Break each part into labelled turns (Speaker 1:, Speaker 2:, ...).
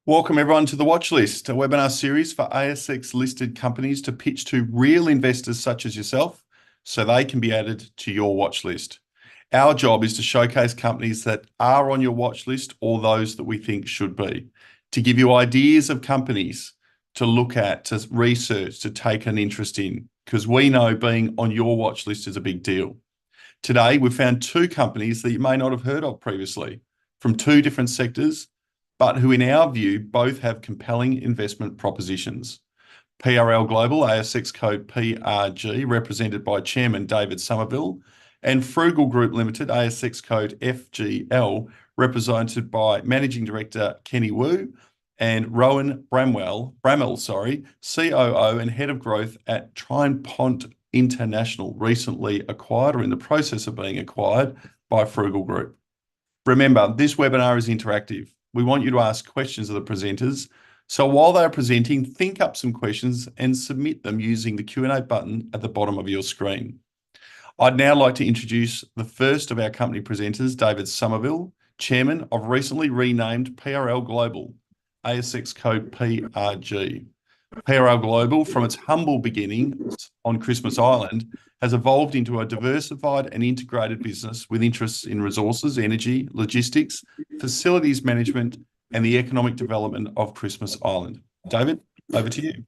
Speaker 1: Welcome everyone to the Watchlist, a webinar series for ASX listed companies to pitch to real investors such as yourself so they can be added to your watch list. Our job is to showcase companies that are on your watch list or those that we think should be, to give you ideas of companies to look at, to research, to take an interest in, because we know being on your watch list is a big deal. Today, we've found two companies that you may not have heard of previously from two different sectors, but who in our view both have compelling investment propositions. PRL Global, ASX code PRG, represented by Chairman David Somerville, and Frugl Group Limited, ASX code FGL, represented by Managing Director Kenny Wu and Rowan Bramwell, COO and Head of Growth at TrinePont International, recently acquired or in the process of being acquired by Frugl Group. Remember, this webinar is interactive. We want you to ask questions of the presenters. So while they're presenting, think up some questions and submit them using the Q&A button at the bottom of your screen. I'd now like to introduce the first of our company presenters, David Somerville, Chairman of recently renamed PRL Global, ASX code PRG. PRL Global, from its humble beginnings on Christmas Island, has evolved into a diversified and integrated business with interests in resources, energy, logistics, facilities management, and the economic development of Christmas Island. David, over to you.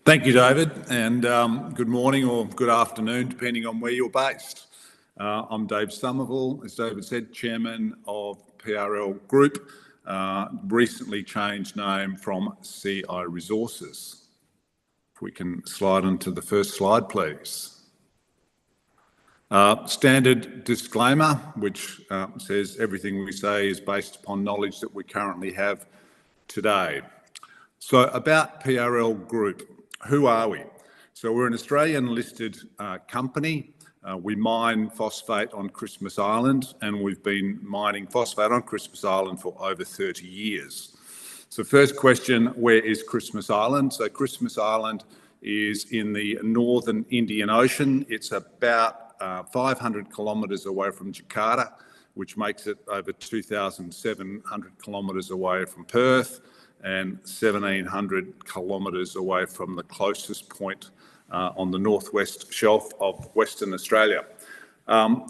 Speaker 2: Thank you, David, and good morning or good afternoon, depending on where you're based. I'm Dave Somerville, as David said, Chairman of PRL Group, recently changed name from CI Resources. If we can slide onto the first slide, please. Standard disclaimer, which says everything we say is based upon knowledge that we currently have today. So about PRL Group, who are we? So we're an Australian listed company. We mine phosphate on Christmas Island, and we've been mining phosphate on Christmas Island for over 30 years. So first question, where is Christmas Island? So Christmas Island is in the northern Indian Ocean. It's about 500 kilometres away from Jakarta, which makes it over 2,700 kilometres away from Perth and 1,700 kilometres away from the closest point on the northwest shelf of Western Australia.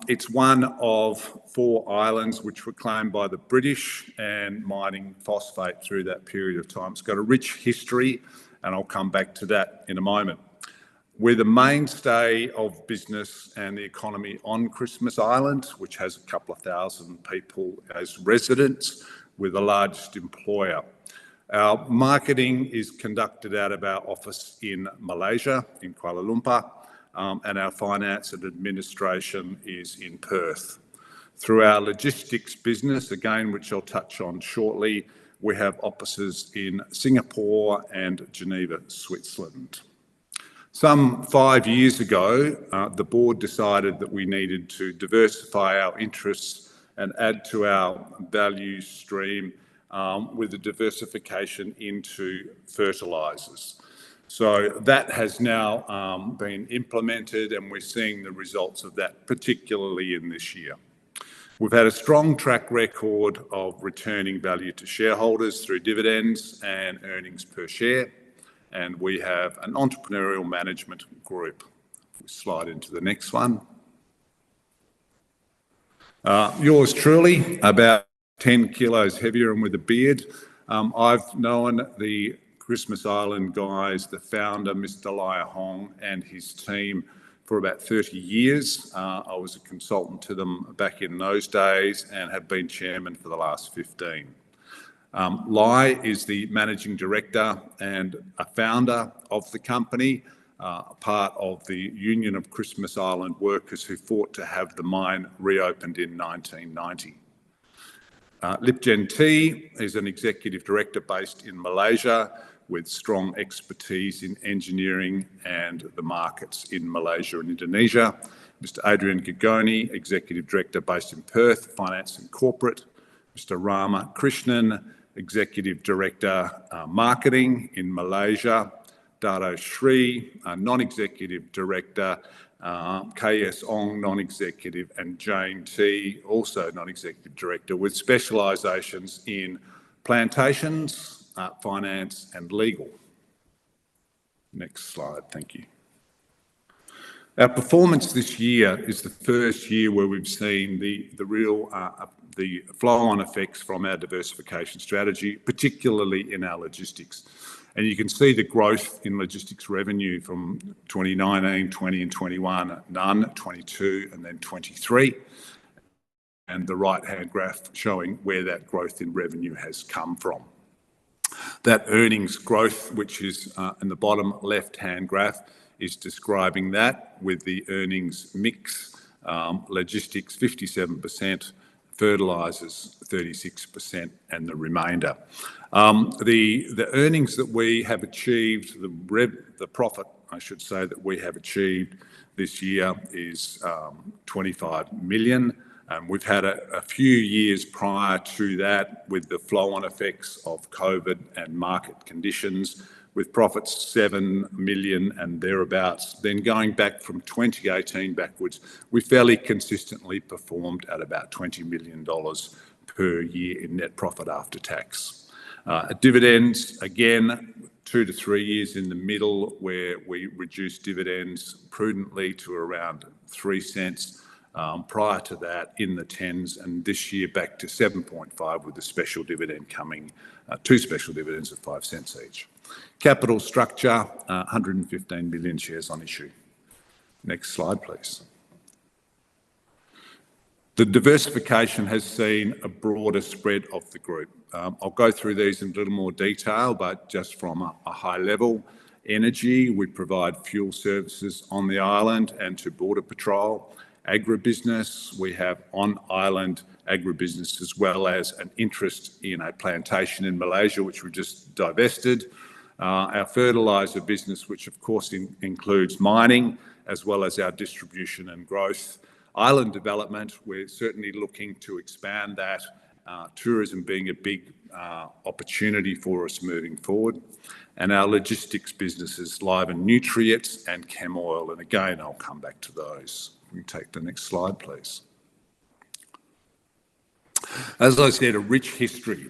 Speaker 2: It's one of 4 islands which were claimed by the British and mining phosphate through that period of time. It's got a rich history, and I'll come back to that in a moment. We're the mainstay of business and the economy on Christmas Island, which has a couple of thousand people as residents. We're the largest employer. Our marketing is conducted out of our office in Malaysia, in Kuala Lumpur, and our finance and administration is in Perth. Through our logistics business, again, which I'll touch on shortly, we have offices in Singapore and Geneva, Switzerland. Some 5 years ago, the board decided that we needed to diversify our interests and add to our value stream with the diversification into fertilisers. So that has now been implemented, and we're seeing the results of that, particularly in this year. We've had a strong track record of returning value to shareholders through dividends and earnings per share, and we have an entrepreneurial management group. If we slide into the next one. Yours truly, about 10 kilos heavier and with a beard. I've known the Christmas Island guys, the founder, Mr. Lai Hong, and his team for about 30 years. I was a consultant to them back in those days and have been chairman for the last 15. Lai is the managing director and a founder of the company, part of the Union of Christmas Island Workers who fought to have the mine reopened in 1990. Lipjen T is an executive director based in Malaysia with strong expertise in engineering and the markets in Malaysia and Indonesia. Mr. Adrian Gagoni, executive director based in Perth, finance and corporate. Mr. Rama Krishnan, executive director marketing in Malaysia. Dato Sri, Non-Executive Director, KS Ong, Non-Executive, and Jane T, also Non-Executive Director, with specialisations in plantations, finance and legal. Next slide, thank you. Our performance this year is the first year where we've seen the real flow-on effects from our diversification strategy, particularly in our logistics. And you can see the growth in logistics revenue from 2019, 20 and 21, none, 22 and then 23. And the right-hand graph showing where that growth in revenue has come from. That earnings growth, which is in the bottom left-hand graph, is describing that with the earnings mix, logistics 57%, fertilisers 36%, and the remainder. The earnings that we have achieved, the profit, I should say, that we have achieved this year is 25 million. We've had a few years prior to that with the flow-on effects of COVID and market conditions, with profits 7 million and thereabouts. Then going back from 2018 backwards, we fairly consistently performed at about $20 million per year in net profit after tax. Dividends, again, 2 to 3 years in the middle where we reduced dividends prudently to around 3 cents. Prior to that in the tens, and this year back to 7.5 with the special dividend coming, 2 special dividends of 5 cents each. Capital structure, 115 million shares on issue. Next slide, please. The diversification has seen a broader spread of the group. I'll go through these in a little more detail, but just from a high level. Energy, we provide fuel services on the island and to Border Patrol. Agribusiness, we have on-island agribusiness as well as an interest in a plantation in Malaysia, which we just divested. Our fertiliser business, which of course includes mining, as well as our distribution and growth. Island development, we're certainly looking to expand that, tourism being a big opportunity for us moving forward. And our logistics businesses, Live and Nutrients and Chem Oil, and again, I'll come back to those. We take the next slide, please. As I said, a rich history.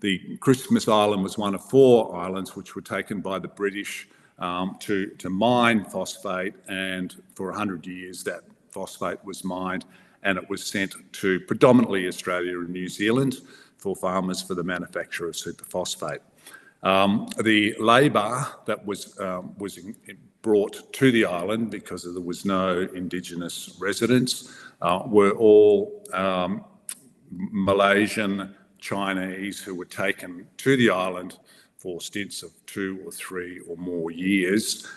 Speaker 2: The Christmas Island was one of 4 islands which were taken by the British to mine phosphate, and for 100 years that phosphate was mined and it was sent to predominantly Australia and New Zealand for farmers for the manufacture of superphosphate. The labour that was brought to the island, because there was no Indigenous residents, were all Malaysian, Chinese who were taken to the island for stints of 2 or 3 or more years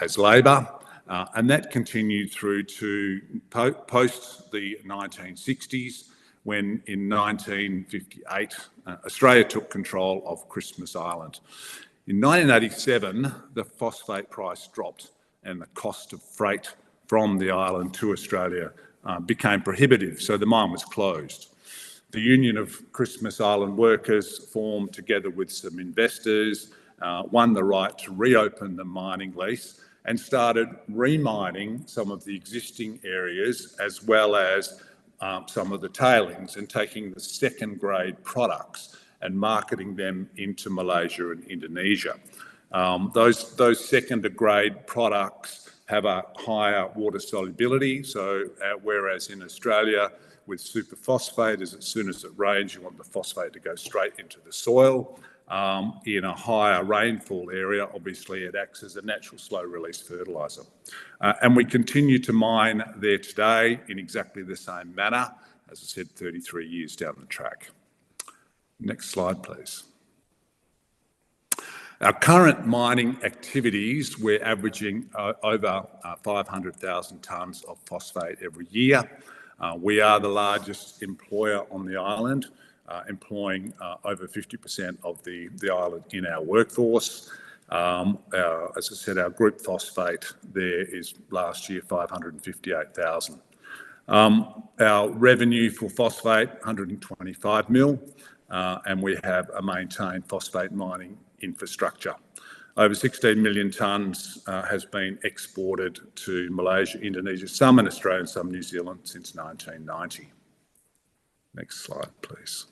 Speaker 2: as labour. And that continued through to post the 1960s, when in 1958 Australia took control of Christmas Island. In 1987, the phosphate price dropped and the cost of freight from the island to Australia became prohibitive, so the mine was closed. The Union of Christmas Island Workers formed together with some investors, won the right to reopen the mining lease and started remining some of the existing areas as well as some of the tailings, and taking the second grade products and marketing them into Malaysia and Indonesia. Those second grade products have a higher water solubility, so whereas in Australia with superphosphate, as soon as it rains you want the phosphate to go straight into the soil. In a higher rainfall area, obviously it acts as a natural slow release fertiliser. And we continue to mine there today in exactly the same manner, as I said, 33 years down the track. Next slide, please. Our current mining activities, we're averaging over 500,000 tonnes of phosphate every year. We are the largest employer on the island, employing over 50% of the island in our workforce. As I said, our group phosphate there is last year 558,000. Our revenue for phosphate, 125 mil, and we have a maintained phosphate mining infrastructure. Over 16 million tonnes has been exported to Malaysia, Indonesia, some in Australia and some New Zealand since 1990. Next slide, please.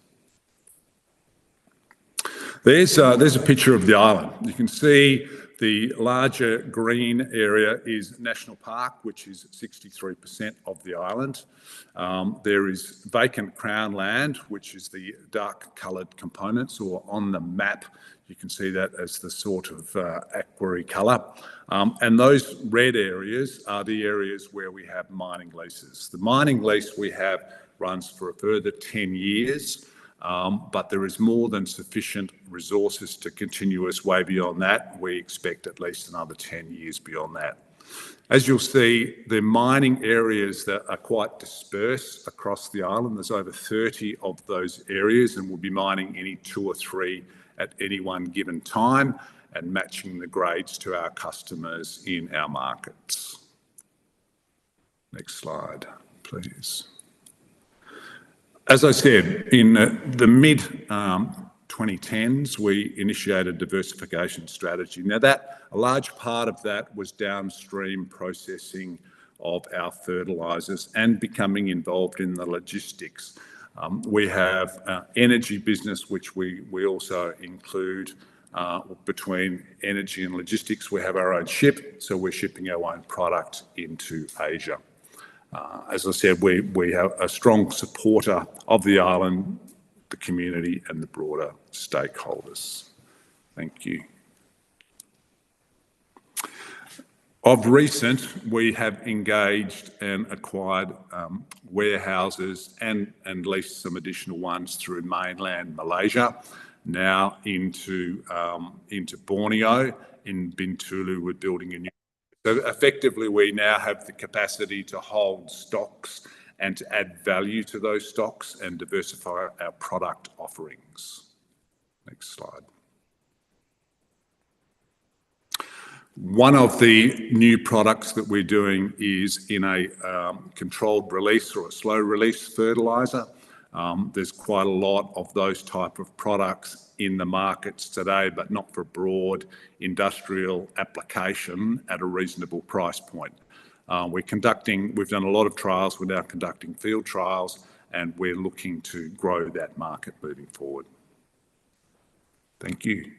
Speaker 2: There's a picture of the island. You can see the larger green area is National Park, which is 63% of the island. There is vacant Crown land, which is the dark coloured components, or on the map, you can see that as the sort of aquary colour. And those red areas are the areas where we have mining leases. The mining lease we have runs for a further 10 years. But there is more than sufficient resources to continue us way beyond that. We expect at least another 10 years beyond that. As you'll see, the mining areas that are quite dispersed across the island. There's over 30 of those areas, and we'll be mining any 2 or 3 at any one given time and matching the grades to our customers in our markets. Next slide, please. As I said, in the mid-2010s, we initiated a diversification strategy. Now, a large part of that was downstream processing of our fertilisers and becoming involved in the logistics. We have energy business, which we also include between energy and logistics. We have our own ship, so we're shipping our own product into Asia. As I said, we have a strong supporter of the island, the community and the broader stakeholders. Thank you. Of recent, we have engaged and acquired warehouses and leased some additional ones through mainland Malaysia, now into Borneo. In Bintulu, we're building a new. So effectively, we now have the capacity to hold stocks and to add value to those stocks and diversify our product offerings. Next slide. One of the new products that we're doing is in a controlled release or a slow release fertiliser. There's quite a lot of those type of products in the markets today, but not for broad industrial application at a reasonable price point. We've done a lot of trials. We're now conducting field trials, and we're looking to grow that market moving forward. Thank you.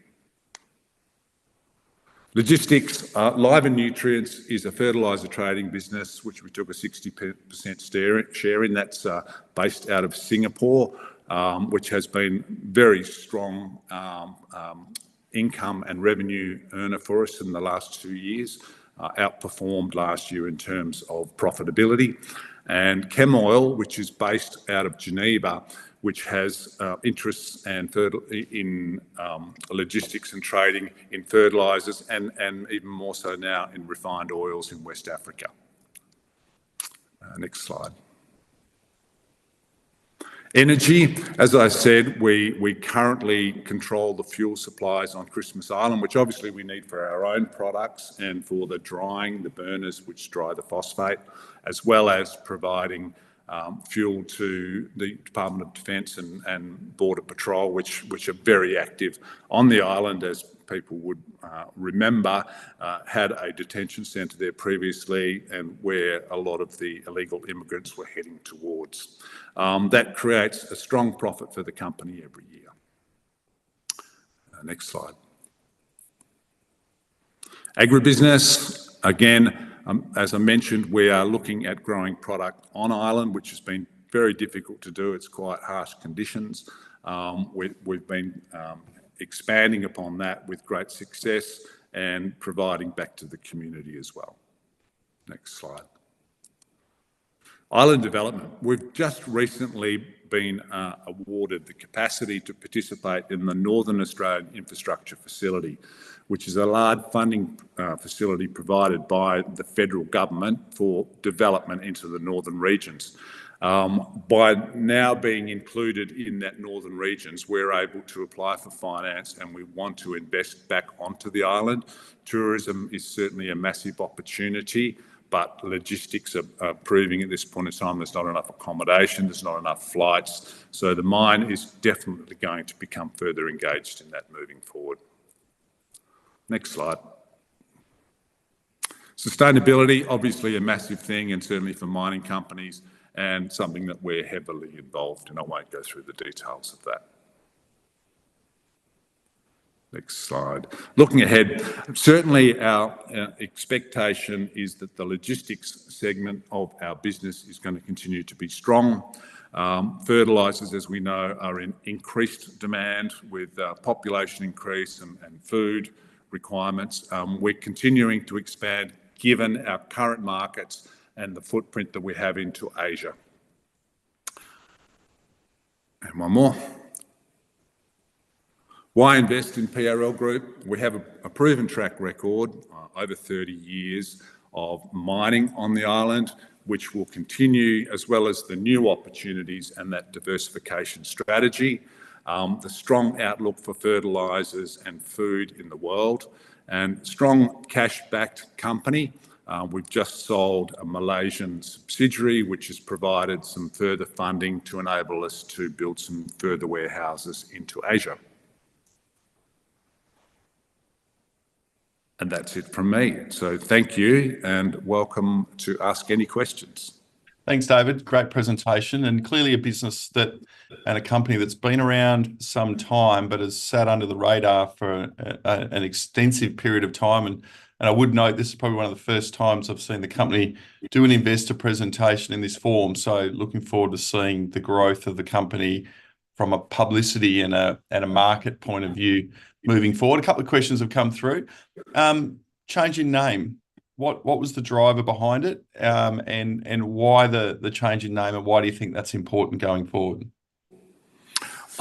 Speaker 2: Logistics. Live and Nutrients is a fertiliser trading business, which we took a 60% share in. That's based out of Singapore, which has been very strong income and revenue earner for us in the last 2 years, outperformed last year in terms of profitability. And Chem Oil, which is based out of Geneva, which has interests and in logistics and trading in fertilisers and even more so now in refined oils in West Africa. Next slide. Energy, as I said, we currently control the fuel supplies on Christmas Island, which obviously we need for our own products and for the drying, the burners which dry the phosphate, as well as providing fuel to the Department of Defence and Border Patrol, which are very active on the island, as people would remember, had a detention centre there previously and where a lot of the illegal immigrants were heading towards. That creates a strong profit for the company every year. Next slide. Agribusiness, again, as I mentioned, we are looking at growing product on island, which has been very difficult to do. It's quite harsh conditions. We've been expanding upon that with great success and providing back to the community as well. Next slide. Island development. We've just recently been awarded the capacity to participate in the Northern Australian Infrastructure Facility, which is a large funding facility provided by the federal government for development into the northern regions. By now being included in that northern regions, we're able to apply for finance and we want to invest back onto the island. Tourism is certainly a massive opportunity, but logistics are proving at this point in time there's not enough accommodation, there's not enough flights. So the mine is definitely going to become further engaged in that moving forward. Next slide. Sustainability, obviously a massive thing, and certainly for mining companies, and something that we're heavily involved in. I won't go through the details of that. Next slide. Looking ahead, certainly our expectation is that the logistics segment of our business is going to continue to be strong. Fertilisers, as we know, are in increased demand with population increase and food requirements. We're continuing to expand given our current markets and the footprint that we have into Asia. And one more. Why invest in PRL Group? We have a proven track record, over 30 years of mining on the island, which will continue, as well as the new opportunities and that diversification strategy. The strong outlook for fertilisers and food in the world, and strong cash-backed company. We've just sold a Malaysian subsidiary, which has provided some further funding to enable us to build some further warehouses into Asia. And that's it from me. So thank you, and welcome to ask any questions.
Speaker 1: Thanks, David. Great presentation, and clearly a business that and a company that's been around some time but has sat under the radar for an extensive period of time. And I would note this is probably one of the first times I've seen the company do an investor presentation in this form. So looking forward to seeing the growth of the company from a publicity and a market point of view moving forward. A couple of questions have come through. Change in name. What was the driver behind it, and why the change in name, and why do you think that's important going forward?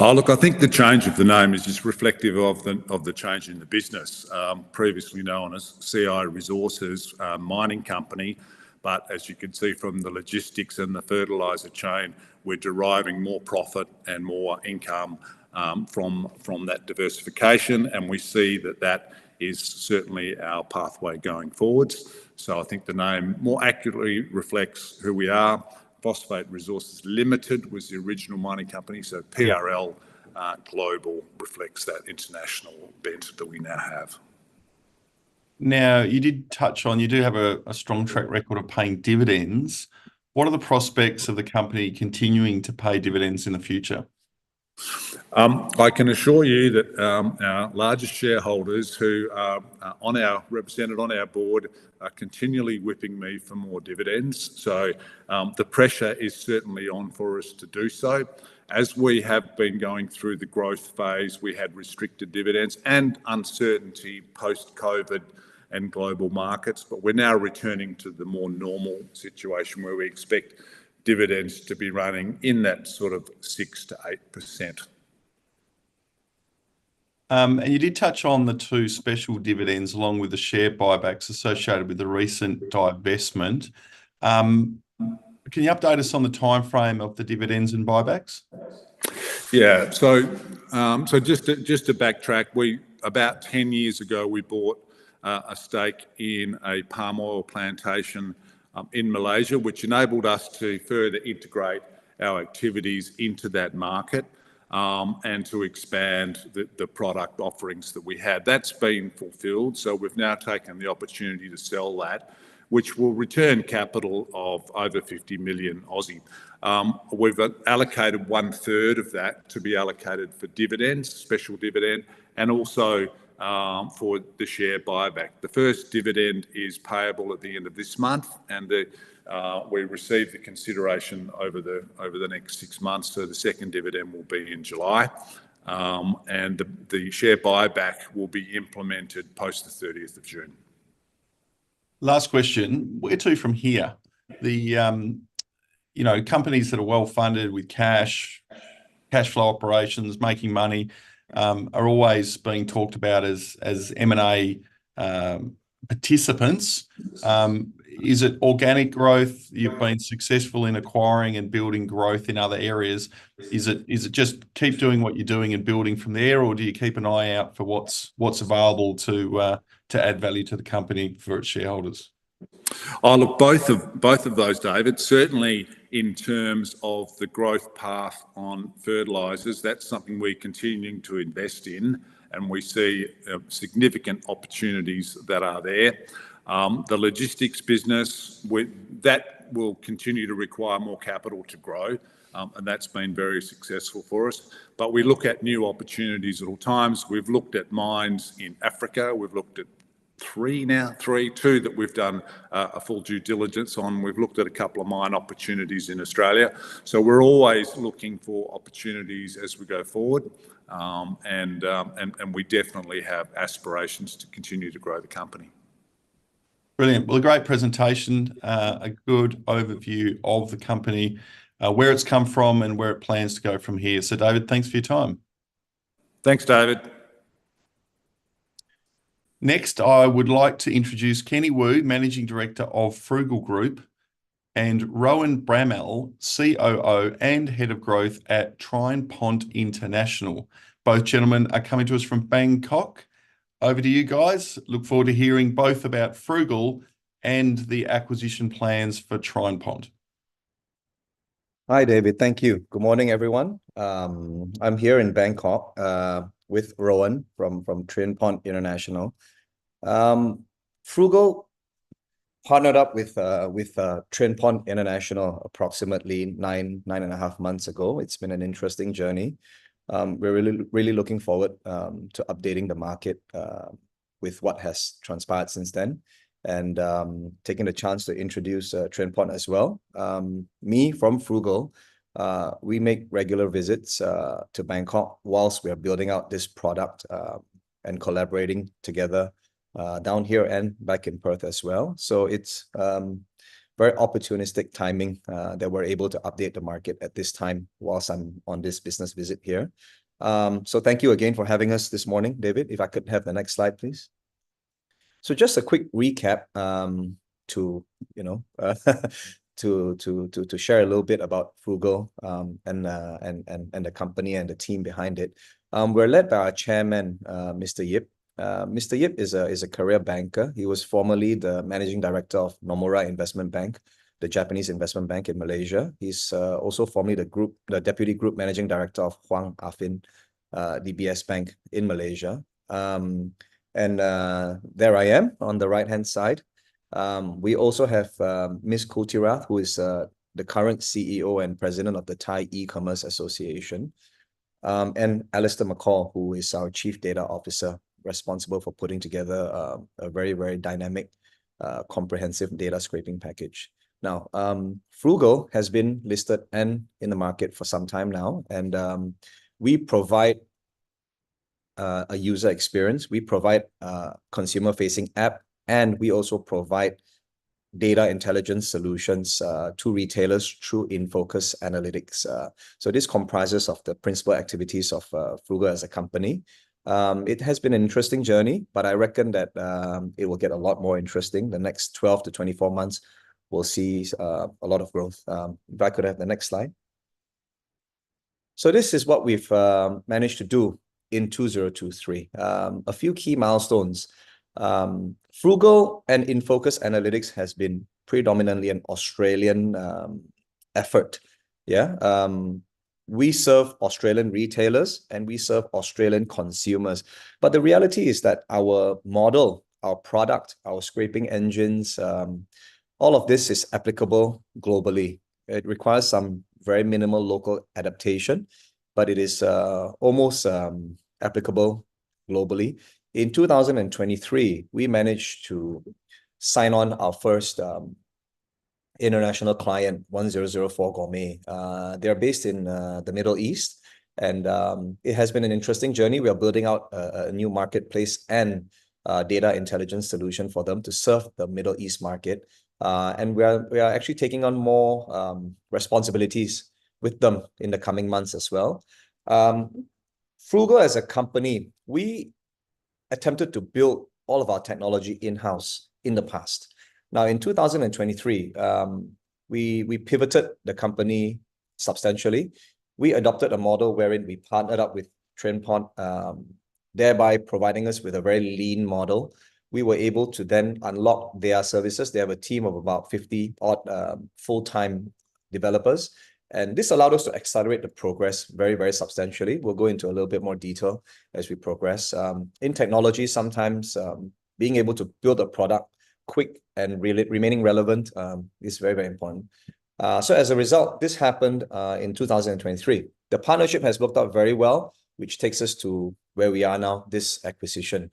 Speaker 2: Oh, look, I think the change of the name is just reflective of the change in the business. Previously known as CI Resources mining company, but as you can see from the logistics and the fertiliser chain, we're deriving more profit and more income from that diversification, and we see that is certainly our pathway going forwards. So I think the name more accurately reflects who we are. Phosphate Resources Limited was the original mining company, so PRL Global reflects that international bent that we now have.
Speaker 1: Now, you did touch on, you do have a strong track record of paying dividends. What are the prospects of the company continuing to pay dividends in the future?
Speaker 2: I can assure you that our largest shareholders who are represented on our board are continually whipping me for more dividends. So the pressure is certainly on for us to do so. As we have been going through the growth phase, we had restricted dividends and uncertainty post-COVID and global markets, but we're now returning to the more normal situation where we expect dividends to be running in that sort of 6 to 8%.
Speaker 1: And you did touch on the 2 special dividends along with the share buybacks associated with the recent divestment. Can you update us on the timeframe of the dividends and buybacks?
Speaker 2: Yeah, so just to backtrack, about 10 years ago we bought a stake in a palm oil plantation in Malaysia, which enabled us to further integrate our activities into that market and to expand the product offerings that we had. That's been fulfilled, so we've now taken the opportunity to sell that, which will return capital of over 50 million Aussie. We've allocated 1/3 of that to be allocated for dividends, special dividend, and also for the share buyback. The first dividend is payable at the end of this month, and we receive the consideration over the next 6 months. So the second dividend will be in July, and the share buyback will be implemented post the 30th of June.
Speaker 1: Last question, where to from here? The companies that are well funded with cash flow operations, making money, are always being talked about as M&A participants. Is it organic growth? You've been successful in acquiring and building growth in other areas. Is it just keep doing what you're doing and building from there, or do you keep an eye out for what's available to add value to the company for its shareholders?
Speaker 2: Oh, look, both of those, David. Certainly in terms of the growth path on fertilisers, that's something we're continuing to invest in, and we see significant opportunities that are there. The logistics business, that will continue to require more capital to grow, and that's been very successful for us. But we look at new opportunities at all times. We've looked at mines in Africa. We've looked at two that we've done a full due diligence on. We've looked at a couple of mine opportunities in Australia. So we're always looking for opportunities as we go forward, and we definitely have aspirations to continue to grow the company.
Speaker 1: Brilliant. Well, a great presentation, a good overview of the company, where it's come from and where it plans to go from here. So, David, thanks for your time.
Speaker 2: Thanks, David.
Speaker 1: Next, I would like to introduce Kenny Wu, Managing Director of Frugl Group, and Rowan Bramell, COO and Head of Growth at Trine Pont International. Both gentlemen are coming to us from Bangkok. Over to you guys. Look forward to hearing both about Frugl and the acquisition plans for Trine Pont.
Speaker 3: Hi, David. Thank you. Good morning, everyone. I'm here in Bangkok with Rowan from Trine Pont International. Frugl partnered up with Trine Pont International approximately nine and a half months ago. It's been an interesting journey. We're really looking forward to updating the market with what has transpired since then, and taking the chance to introduce Trine Pont as well. Me from Frugl, we make regular visits to Bangkok whilst we are building out this product and collaborating together down here and back in Perth as well. So it's very opportunistic timing that we're able to update the market at this time whilst I'm on this business visit here. So thank you again for having us this morning, David. If I could have the next slide, please. So just a quick recap to share a little bit about Frugl and the company and the team behind it. We're led by our chairman, Mr. Yip. Mr. Yip is a career banker. He was formerly the managing director of Nomura Investment Bank, the Japanese investment bank in Malaysia. He's also formerly the deputy group managing director of Hwang Affin, DBS Bank in Malaysia. And there I am on the right-hand side. We also have Ms. Kultirath, who is the current CEO and president of the Thai E-Commerce Association, and Alistair McCall, who is our chief data officer, responsible for putting together a very, very dynamic, comprehensive data scraping package. Now, Frugl has been listed and in the market for some time now, and we provide a user experience. We provide a consumer-facing app, and we also provide data intelligence solutions to retailers through InFocus Analytics. So this comprises of the principal activities of Frugl as a company. It has been an interesting journey, but I reckon that it will get a lot more interesting. The next 12 to 24 months, we'll see a lot of growth. If I could have the next slide. So this is what we've managed to do in 2023. A few key milestones. Frugl and InFocus Analytics has been predominantly an Australian effort. Yeah. We serve Australian retailers and we serve Australian consumers. But the reality is that our model, our product, our scraping engines, all of this is applicable globally. It requires some very minimal local adaptation, but it is almost applicable globally. In 2023, we managed to sign on our first international client, 1004 Gourmet. They're based in the Middle East, and it has been an interesting journey. We are building out a new marketplace and data intelligence solution for them to serve the Middle East market. And we are actually taking on more responsibilities with them in the coming months as well. Frugl as a company, we attempted to build all of our technology in-house in the past. Now, in 2023, we pivoted the company substantially. We adopted a model wherein we partnered up with Trine Pont, thereby providing us with a very lean model. We were able to then unlock their services. They have a team of about 50 odd full-time developers, And this allowed us to accelerate the progress very, very substantially. We'll go into a little bit more detail as we progress. In technology, sometimes being able to build a product quick and remaining relevant is very, very important. So as a result, this happened in 2023. The partnership has worked out very well, which takes us to where we are now, this acquisition.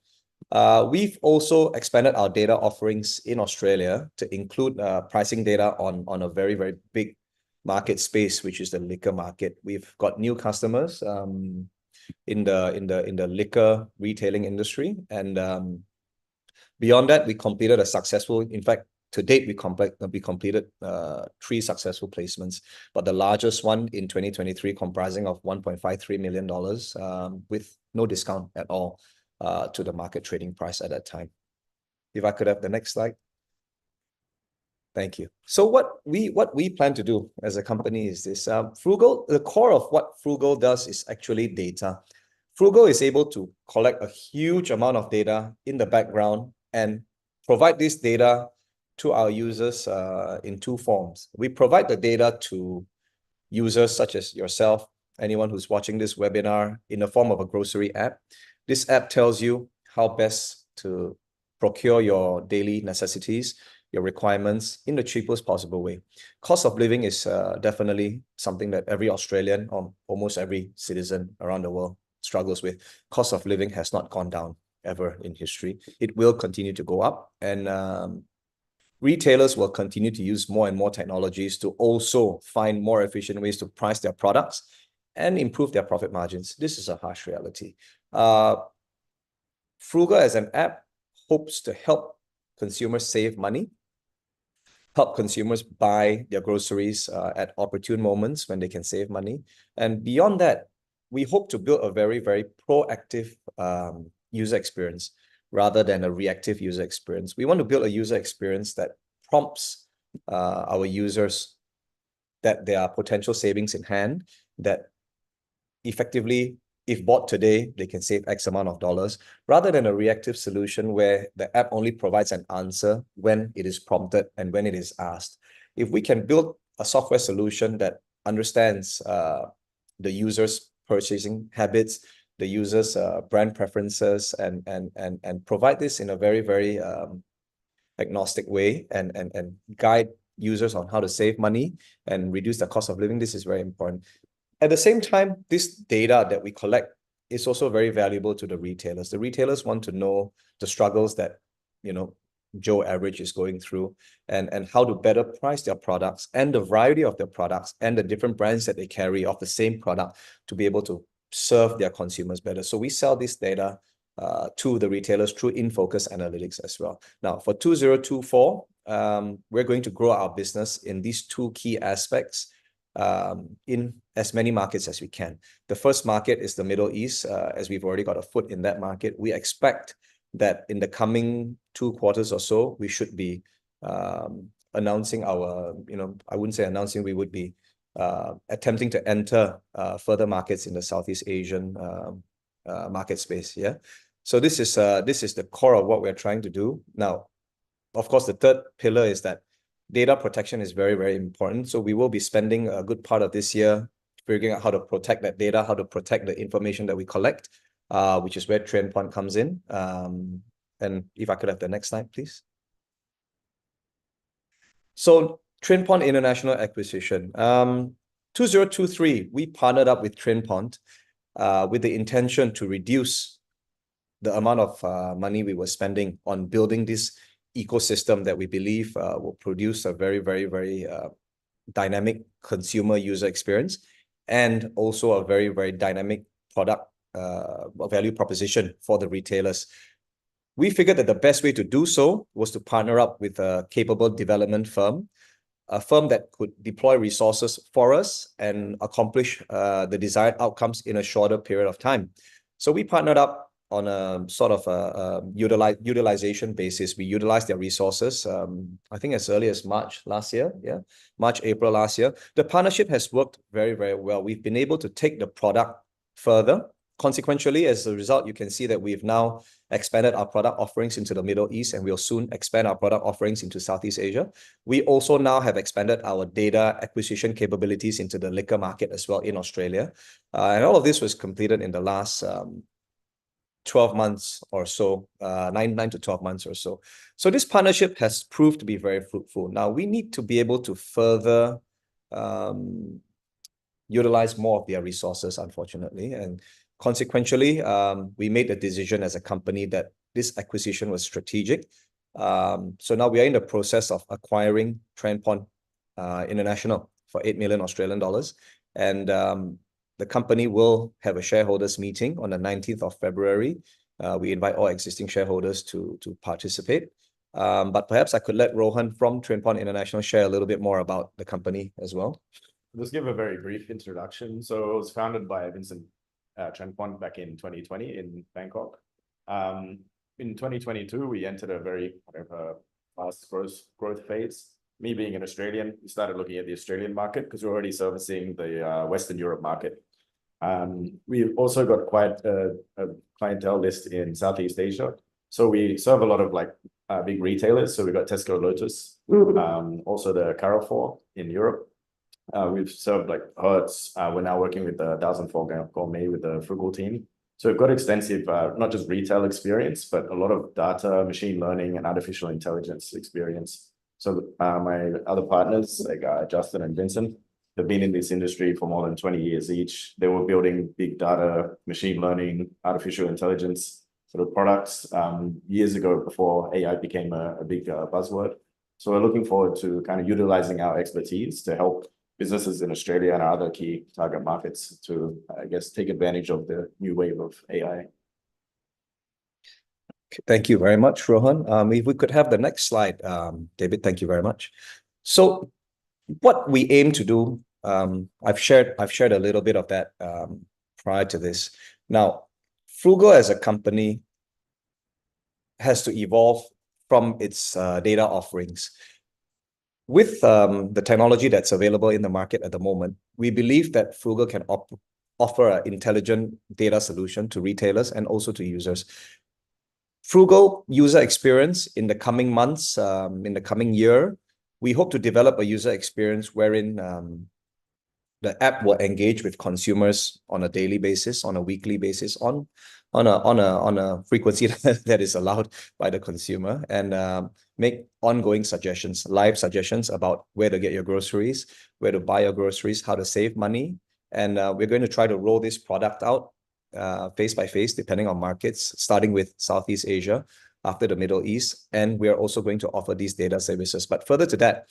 Speaker 3: We've also expanded our data offerings in Australia to include pricing data on a very, very big market space, which is the liquor market. We've got new customers in the liquor retailing industry, and beyond that, we completed a successful. In fact, to date, we completed 3 successful placements, but the largest one in 2023, comprising of $1.53 million, with no discount at all to the market trading price at that time. If I could have the next slide. Thank you. So what we plan to do as a company is this. Frugl, the core of what Frugl does is actually data. Frugl is able to collect a huge amount of data in the background and provide this data to our users in 2 forms. We provide the data to users such as yourself, anyone who's watching this webinar, in the form of a grocery app. This app tells you how best to procure your daily necessities, your requirements in the cheapest possible way. Cost of living is definitely something that every Australian or almost every citizen around the world struggles with. Cost of living has not gone down ever in history. It will continue to go up, and retailers will continue to use more and more technologies to also find more efficient ways to price their products and improve their profit margins. This is a harsh reality. Frugl as an app hopes to help consumers save money, help consumers buy their groceries at opportune moments when they can save money. And beyond that, we hope to build a very, very proactive user experience rather than a reactive user experience. We want to build a user experience that prompts our users that there are potential savings in hand, that effectively, if bought today, they can save X amount of dollars, rather than a reactive solution where the app only provides an answer when it is prompted and when it is asked. If we can build a software solution that understands the user's purchasing habits, the user's brand preferences, and provide this in a very, very agnostic way and guide users on how to save money and reduce the cost of living, this is very important. At the same time, this data that we collect is also very valuable to the retailers. The retailers want to know the struggles that, Joe Average is going through, and how to better price their products and the variety of their products and the different brands that they carry of the same product to be able to serve their consumers better. So we sell this data to the retailers through in-focus analytics as well. Now, for 2024, we're going to grow our business in these 2 key aspects in as many markets as we can. The first market is the Middle East, as we've already got a foot in that market. We expect that in the coming 2 quarters or so, we should be announcing our, I wouldn't say announcing, we would be attempting to enter further markets in the Southeast Asian market space. Yeah. So this is the core of what we're trying to do. Now, of course, the third pillar is that data protection is very, very important. So we will be spending a good part of this year figuring out how to protect that data, how to protect the information that we collect, which is where TrainPoint comes in. And if I could have the next slide, please. So TrainPoint International Acquisition. 2023, we partnered up with TrainPoint with the intention to reduce the amount of money we were spending on building this ecosystem that we believe will produce a very, very, very dynamic consumer user experience, and also a very, very dynamic product value proposition for the retailers. We figured that the best way to do so was to partner up with a capable development firm, a firm that could deploy resources for us and accomplish the desired outcomes in a shorter period of time. So we partnered up on a sort of a utilization basis. We utilized their resources, I think as early as March last year. Yeah, March, April last year. The partnership has worked very, very well. We've been able to take the product further Consequentially, as a result, you can see that we've now expanded our product offerings into the Middle East, and we'll soon expand our product offerings into Southeast Asia. We also now have expanded our data acquisition capabilities into the liquor market as well in Australia. And all of this was completed in the last 12 months or so, 9 to 12 months or so. So this partnership has proved to be very fruitful. Now, we need to be able to further utilize more of their resources, unfortunately. And consequentially, we made the decision as a company that this acquisition was strategic. So now we are in the process of acquiring TrendPoint International for 8 million Australian dollars. And the company will have a shareholders meeting on the 19th of February. We invite all existing shareholders to participate. But perhaps I could let Rohan from TrendPoint International share a little bit more about the company as well.
Speaker 4: Just give a very brief introduction. So it was founded by Vincent TrendPoint back in 2020 in Bangkok. In 2022, we entered a very fast growth phase. Me being an Australian, we started looking at the Australian market because we're already servicing the Western Europe market. We've also got quite a clientele list in Southeast Asia. So we serve a lot of big retailers. So we've got Tesco, Lotus, also the Carrefour in Europe. We've served Hertz. We're now working with the 1004 Gourmet with the Frugl team. So we've got extensive, not just retail experience, but a lot of data, machine learning, and artificial intelligence experience. So my other partners, Justin and Vincent, have been in this industry for more than 20 years each. They were building big data, machine learning, artificial intelligence sort of products years ago before AI became a big buzzword. So we're looking forward to kind of utilizing our expertise to help businesses in Australia and our other key target markets to, take advantage of the new wave of AI.
Speaker 3: Thank you very much, Rohan. If we could have the next slide, David, thank you very much. So what we aim to do, I've shared a little bit of that prior to this. Now, Frugl as a company has to evolve from its data offerings. With the technology that's available in the market at the moment, we believe that Frugl can offer an intelligent data solution to retailers and also to users. Frugl user experience in the coming months, in the coming year, we hope to develop a user experience wherein the app will engage with consumers on a daily basis, on a weekly basis, on a frequency that is allowed by the consumer, and make ongoing suggestions, live suggestions about where to get your groceries, where to buy your groceries, how to save money. And we're going to try to roll this product out phase by phase, depending on markets, starting with Southeast Asia, after the Middle East. And we are also going to offer these data services. But further to that,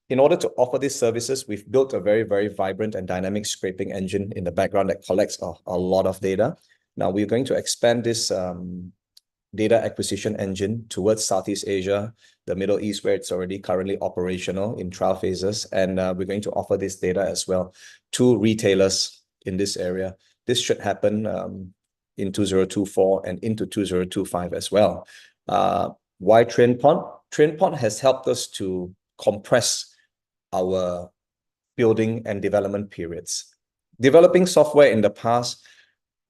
Speaker 3: in order to offer these services, we've built a very, very vibrant and dynamic scraping engine in the background that collects a lot of data. Now, we're going to expand this data acquisition engine towards Southeast Asia, the Middle East, where it's already currently operational in trial phases. And we're going to offer this data as well to retailers in this area. This should happen in 2024 and into 2025 as well. Why TrendPoint? TrendPoint has helped us to compress our building and development periods. Developing software in the past,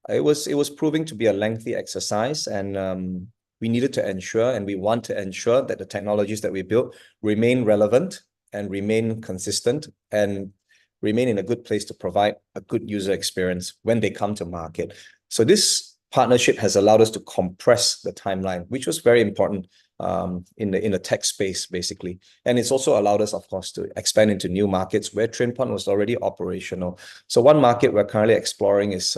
Speaker 3: it was proving to be a lengthy exercise, and we needed to ensure, and we want to ensure, that the technologies that we built remain relevant and remain consistent and remain in a good place to provide a good user experience when they come to market. So this partnership has allowed us to compress the timeline, which was very important in the tech space, basically. And it's also allowed us, of course, to expand into new markets where TrendPoint was already operational. So one market we're currently exploring is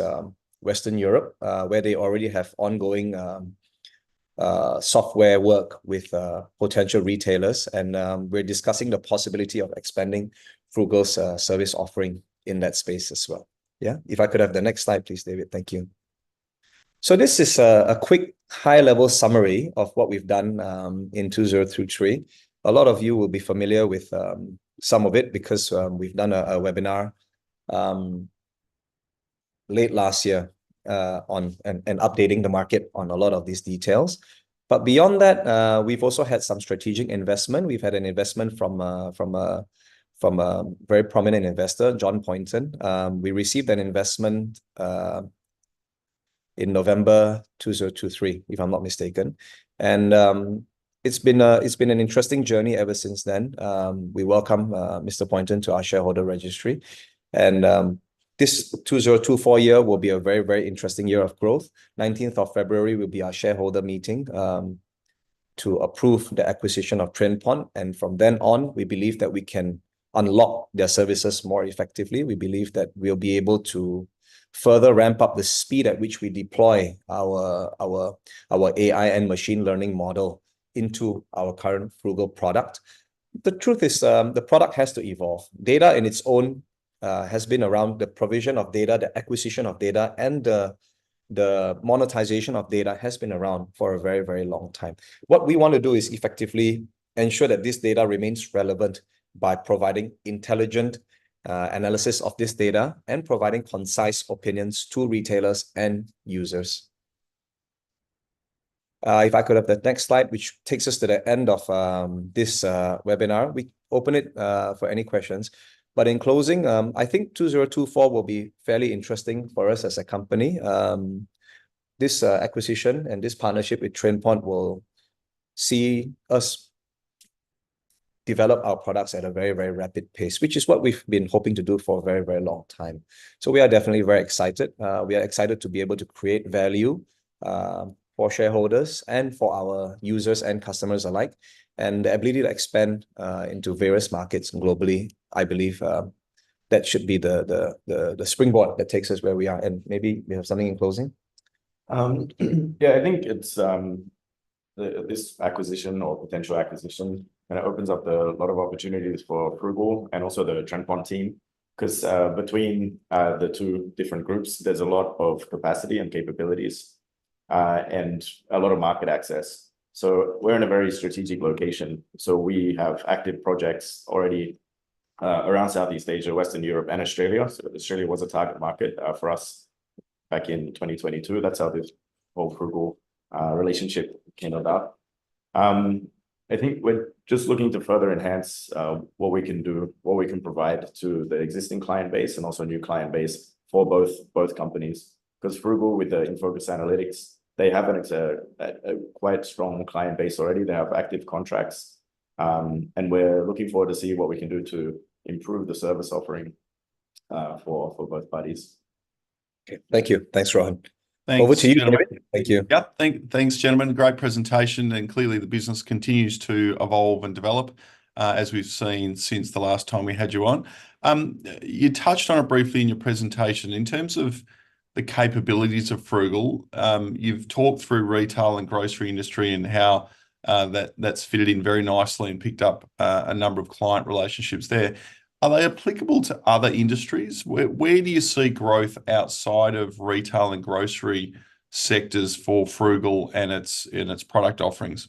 Speaker 3: Western Europe, where they already have ongoing software work with potential retailers. And we're discussing the possibility of expanding Frugal's service offering in that space as well. Yeah, if I could have the next slide, please, David. Thank you. So this is a quick high-level summary of what we've done in 2023. A lot of you will be familiar with some of it because we've done a webinar late last year on updating the market on a lot of these details. But beyond that, we've also had some strategic investment. We've had an investment from a very prominent investor, John Poynton. We received an investment in November 2023, if I'm not mistaken. And it's been an interesting journey ever since then. We welcome Mr. Poynton to our shareholder registry. And this 2024 year will be a very, very interesting year of growth. 19th of February will be our shareholder meeting to approve the acquisition of TrainPoint. And from then on, we believe that we can unlock their services more effectively. We believe that we'll be able to further ramp up the speed at which we deploy our AI and machine learning model into our current Frugl product. The truth is, the product has to evolve. Data in its own has been around. The provision of data, the acquisition of data, and the monetization of data has been around for a very, very long time. What we want to do is effectively ensure that this data remains relevant by providing intelligent analysis of this data and providing concise opinions to retailers and users. If I could have the next slide, which takes us to the end of this webinar, we open it for any questions. But in closing, I think 2024 will be fairly interesting for us as a company. This acquisition and this partnership with TrainPoint will see us develop our products at a very, very rapid pace, which is what we've been hoping to do for a very, very long time. So we are definitely very excited. We are excited to be able to create value for shareholders and for our users and customers alike. And the ability to expand into various markets globally, I believe that should be the springboard that takes us where we are. And maybe we have something in closing.
Speaker 4: Yeah, I think it's this acquisition or potential acquisition, and it opens up a lot of opportunities for Frugl and also the TrainPoint team, because between the two different groups, there's a lot of capacity and capabilities and a lot of market access. So we're in a very strategic location. So we have active projects already around Southeast Asia, Western Europe, and Australia. So Australia was a target market for us back in 2022. That's how this whole Frugl relationship came about. I think we're just looking to further enhance what we can do, what we can provide to the existing client base and also new client base for both companies. Because Frugl, with the InFocus Analytics, they have a quite strong client base already. They have active contracts. And we're looking forward to see what we can do to improve the service offering for both parties.
Speaker 3: Okay. Thank you. Thanks, Rohan.
Speaker 1: Thanks,
Speaker 3: over to you,
Speaker 1: gentlemen.
Speaker 3: David. Thank you.
Speaker 1: Yep. Thanks, gentlemen. Great presentation. And clearly the business continues to evolve and develop as we've seen since the last time we had you on. You touched on it briefly in your presentation. In terms of the capabilities of Frugl, you've talked through retail and grocery industry and how that's fitted in very nicely and picked up a number of client relationships there. Are they applicable to other industries? Where do you see growth outside of retail and grocery sectors for Frugl and its product offerings?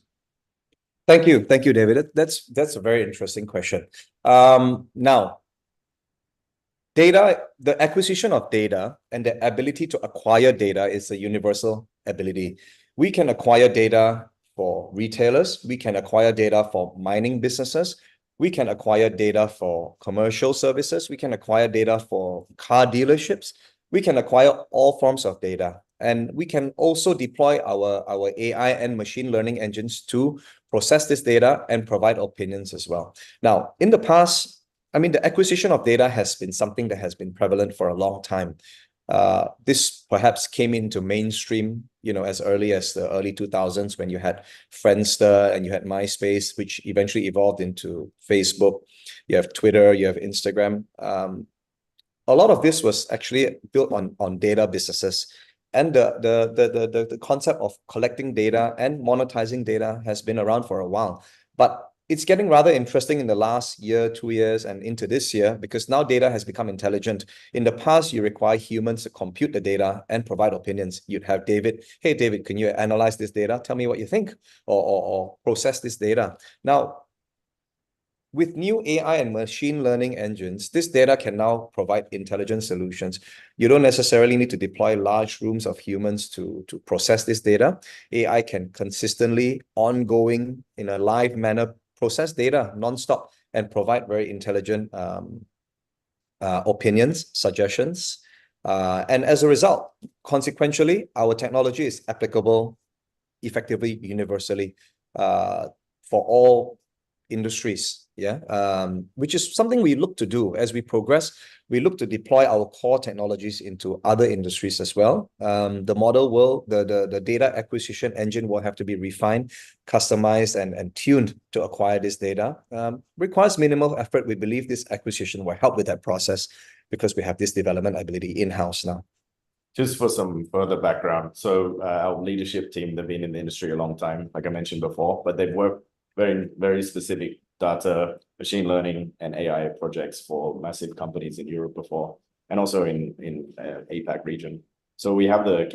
Speaker 3: Thank you, David. That's a very interesting question. Now, data, the acquisition of data and the ability to acquire data is a universal ability. We can acquire data for retailers. We can acquire data for mining businesses. We can acquire data for commercial services. We can acquire data for car dealerships. We can acquire all forms of data. And we can also deploy our AI and machine learning engines to process this data and provide opinions as well. Now, in the past, I mean, the acquisition of data has been something that has been prevalent for a long time. This perhaps came into mainstream, as early as the early 2000s when you had Friendster and you had MySpace, which eventually evolved into Facebook. You have Twitter, you have Instagram. A lot of this was actually built on data businesses. And the concept of collecting data and monetizing data has been around for a while. But it's getting rather interesting in the last year, 2 years, and into this year, because now data has become intelligent. In the past, you require humans to compute the data and provide opinions. You'd have David, hey, David, can you analyze this data? Tell me what you think, or process this data. Now, with new AI and machine learning engines, this data can now provide intelligent solutions. You don't necessarily need to deploy large rooms of humans to process this data. AI can consistently, ongoing, in a live manner, process data nonstop and provide very intelligent opinions, suggestions, And as a result, consequentially, our technology is applicable effectively, universally, for all industries, which is something we look to do as we progress. We look to deploy our core technologies into other industries as well. The model will, the data acquisition engine will have to be refined, customized, and tuned to acquire this data. Requires minimal effort. We believe this acquisition will help with that process because we have this development ability in-house now.
Speaker 4: Just for some further background, so our leadership team, they've been in the industry a long time, like I mentioned before, but they've worked very, very specific data, machine learning, and AI projects for massive companies in Europe before, and also in APAC region. So we have the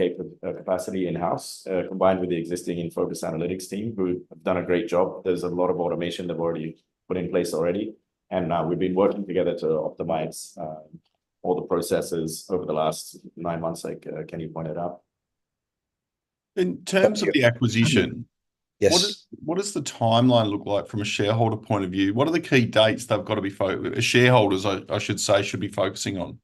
Speaker 4: capacity in-house, combined with the existing InFocus Analytics team, who have done a great job. There's a lot of automation they've already put in place already, and we've been working together to optimize all the processes over the last 9 months, like Kenny pointed out.
Speaker 1: In terms of the acquisition,
Speaker 3: yes,
Speaker 1: what does the timeline look like from a shareholder point of view? What are the key dates they've got to be shareholders, I should say, should be focusing on?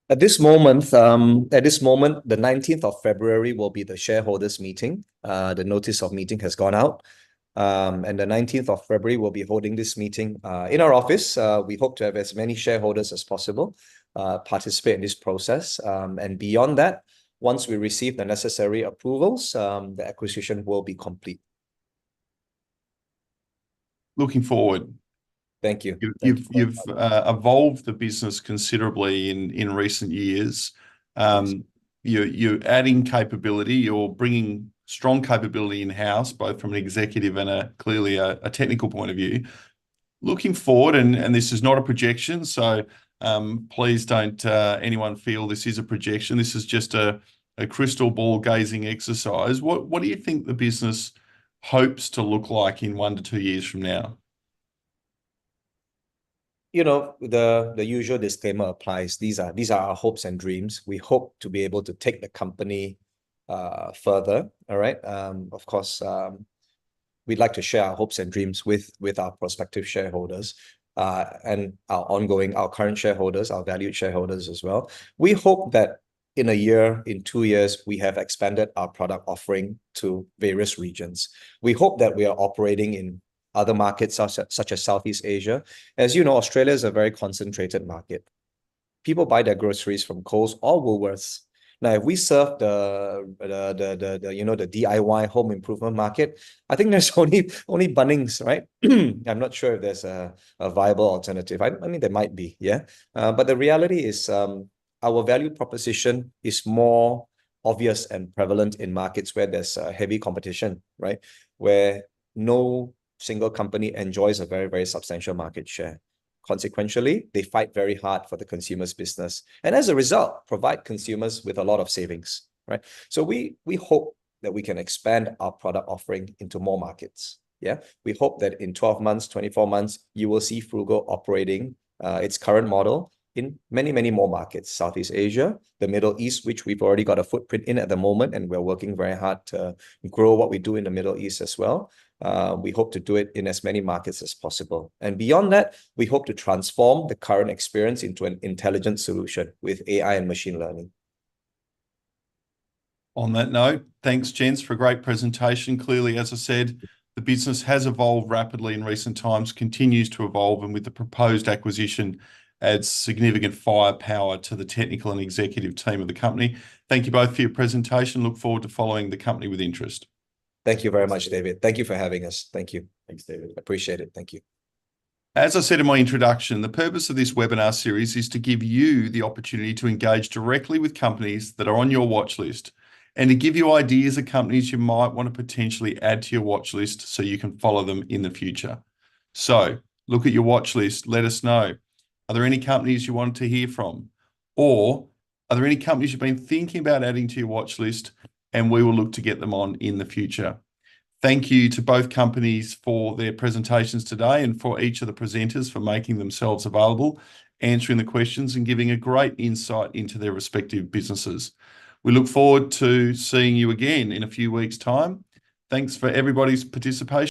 Speaker 3: At this moment, the 19th of February will be the shareholders meeting. The notice of meeting has gone out. And the 19th of February, we'll be holding this meeting in our office. We hope to have as many shareholders as possible participate in this process. And beyond that, once we receive the necessary approvals, the acquisition will be complete. Looking forward. Thank you.
Speaker 1: You've evolved the business considerably in recent years. You're adding capability. You're bringing strong capability in-house, both from an executive and clearly a technical point of view. Looking forward, and this is not a projection, so please don't anyone feel this is a projection. This is just a crystal ball gazing exercise. What do you think the business hopes to look like in 1 to 2 years from now?
Speaker 3: You know, the usual disclaimer applies. These are our hopes and dreams. We hope to be able to take the company further. All right. Of course, we'd like to share our hopes and dreams with our prospective shareholders and our current shareholders, our valued shareholders as well. We hope that in a year, in 2 years, we have expanded our product offering to various regions. We hope that we are operating in other markets such as Southeast Asia. As you know, Australia is a very concentrated market. People buy their groceries from Coles or Woolworths. Now, if we serve the DIY home improvement market, I think there's only Bunnings, right? I'm not sure if there's a viable alternative. I mean, there might be, yeah. But the reality is our value proposition is more obvious and prevalent in markets where there's heavy competition, right? Where no single company enjoys a very, very substantial market share. Consequentially, they fight very hard for the consumer's business. And as a result, provide consumers with a lot of savings, right? So we hope that we can expand our product offering into more markets. Yeah. We hope that in 12 months, 24 months, you will see Frugl operating its current model in many, many more markets. Southeast Asia, the Middle East, which we've already got a footprint in at the moment, and we're working very hard to grow what we do in the Middle East as well. We hope to do it in as many markets as possible. And beyond that, we hope to transform the current experience into an intelligent solution with AI and machine learning.
Speaker 1: On that note, thanks, gents, for a great presentation. Clearly, as I said, the business has evolved rapidly in recent times, continues to evolve, and with the proposed acquisition, adds significant firepower to the technical and executive team of the company. Thank you both for your presentation. Look forward to following the company with interest.
Speaker 3: Thank you very much, David. Thank you for having us. Thank you.
Speaker 4: Thanks, David.
Speaker 3: Appreciate it. Thank you.
Speaker 1: As I said in my introduction, the purpose of this webinar series is to give you the opportunity to engage directly with companies that are on your watch list and to give you ideas of companies you might want to potentially add to your watch list so you can follow them in the future. So look at your watch list. Let us know. Are there any companies you want to hear from? Or are there any companies you've been thinking about adding to your watch list, and we will look to get them on in the future? Thank you to both companies for their presentations today and for each of the presenters for making themselves available, answering the questions and giving a great insight into their respective businesses. We look forward to seeing you again in a few weeks' time. Thanks for everybody's participation.